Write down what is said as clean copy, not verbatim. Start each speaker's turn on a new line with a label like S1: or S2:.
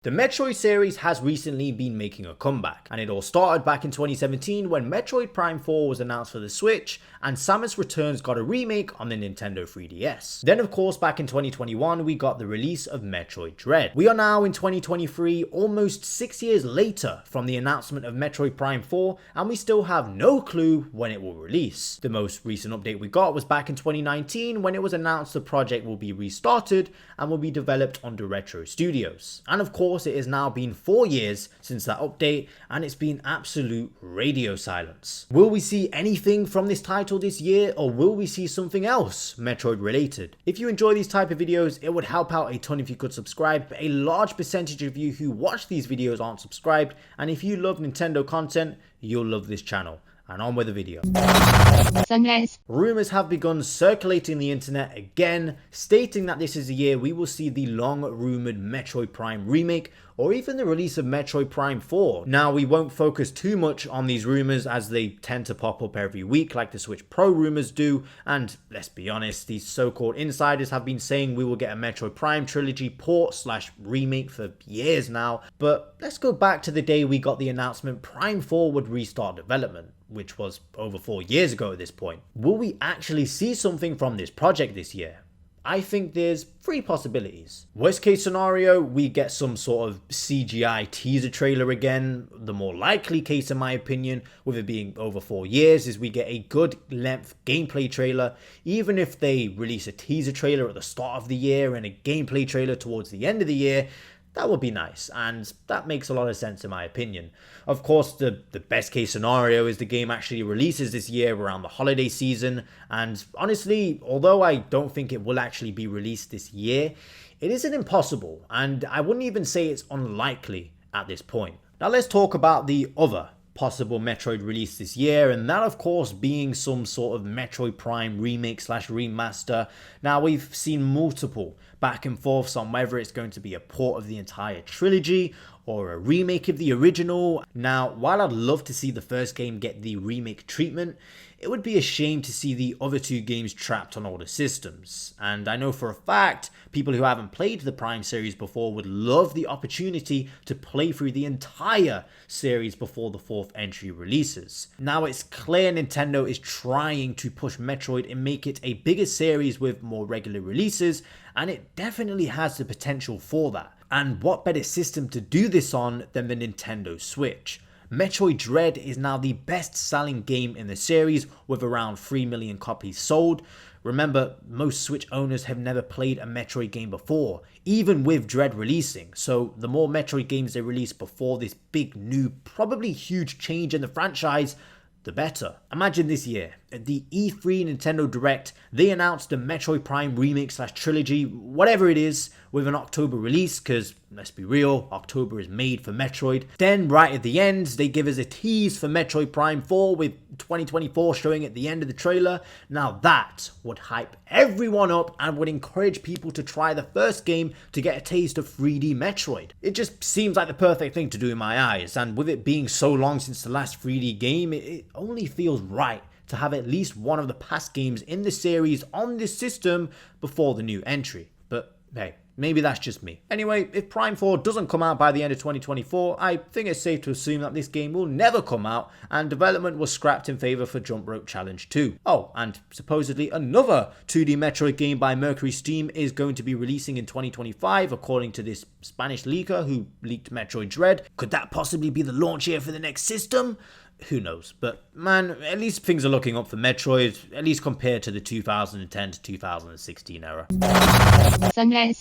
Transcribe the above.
S1: The Metroid series has recently been making a comeback, and it all started back in 2017 when Metroid Prime 4 was announced for the Switch, and Samus Returns got a remake on the Nintendo 3DS. Then of course back in 2021 we got the release of Metroid Dread. We are now in 2023, almost 6 years later from the announcement of Metroid Prime 4, and we still have no clue when it will release. The most recent update we got was back in 2019 when it was announced the project will be restarted and will be developed under Retro Studios. And of course it has now been 4 years since that update, and it's been absolute radio silence. Will we see anything from this title this year, or will we see something else Metroid related? If you enjoy these type of videos, it would help out a ton if you could subscribe, but a large percentage of you who watch these videos aren't subscribed, and if you love Nintendo content, you'll love this channel. And on with the video.
S2: Sunrise.
S1: Rumors have begun circulating the internet again, stating that this is the year we will see the long-rumored Metroid Prime Remake, or even the release of Metroid Prime 4. Now, we won't focus too much on these rumors as they tend to pop up every week like the Switch Pro rumors do, and let's be honest, these so-called insiders have been saying we will get a Metroid Prime Trilogy port/remake for years now, but let's go back to the day we got the announcement Prime 4 would restart development, which was over 4 years ago at this point. Will we actually see something from this project this year? I think there's 3 possibilities. Worst case scenario, we get some sort of CGI teaser trailer again. The more likely case in my opinion, with it being over 4 years, is we get a good length gameplay trailer. Even if they release a teaser trailer at the start of the year and a gameplay trailer towards the end of the year, that would be nice, and that makes a lot of sense in my opinion. Of course, the best case scenario is the game actually releases this year around the holiday season, and honestly, although I don't think it will actually be released this year, it isn't impossible, and I wouldn't even say it's unlikely at this point. Now let's talk about the other possible Metroid release this year, and that of course being some sort of Metroid Prime remake/remaster. Now we've seen multiple back and forths on whether it's going to be a port of the entire trilogy or a remake of the original. Now, while I'd love to see the first game get the remake treatment, it would be a shame to see the other 2 games trapped on older systems. And I know for a fact, people who haven't played the Prime series before would love the opportunity to play through the entire series before the 4th entry releases. Now, it's clear Nintendo is trying to push Metroid and make it a bigger series with more regular releases, and it definitely has the potential for that. And what better system to do this on than the Nintendo Switch? Metroid Dread is now the best-selling game in the series with around 3 million copies sold. Remember, most Switch owners have never played a Metroid game before, even with Dread releasing, so the more Metroid games they release before this big new, probably huge change in the franchise, the better. Imagine this year, at the E3 Nintendo Direct, they announced the Metroid Prime Remake/Trilogy, whatever it is, with an October release, because let's be real, October is made for Metroid. Then right at the end, they give us a tease for Metroid Prime 4 with 2024 showing at the end of the trailer. Now that would hype everyone up and would encourage people to try the first game to get a taste of 3D Metroid. It just seems like the perfect thing to do in my eyes, and with it being so long since the last 3D game, it only feels right to have at least one of the past games in the series on this system before the new entry. But hey, maybe that's just me. Anyway, if Prime 4 doesn't come out by the end of 2024, I think it's safe to assume that this game will never come out, and development was scrapped in favour for Jump Rope Challenge 2. Oh, and supposedly another 2D Metroid game by Mercury Steam is going to be releasing in 2025, according to this Spanish leaker who leaked Metroid Dread. Could that possibly be the launch year for the next system? Who knows, but man, at least things are looking up for Metroid, at least compared to the 2010 to 2016 era.
S2: Sunrise.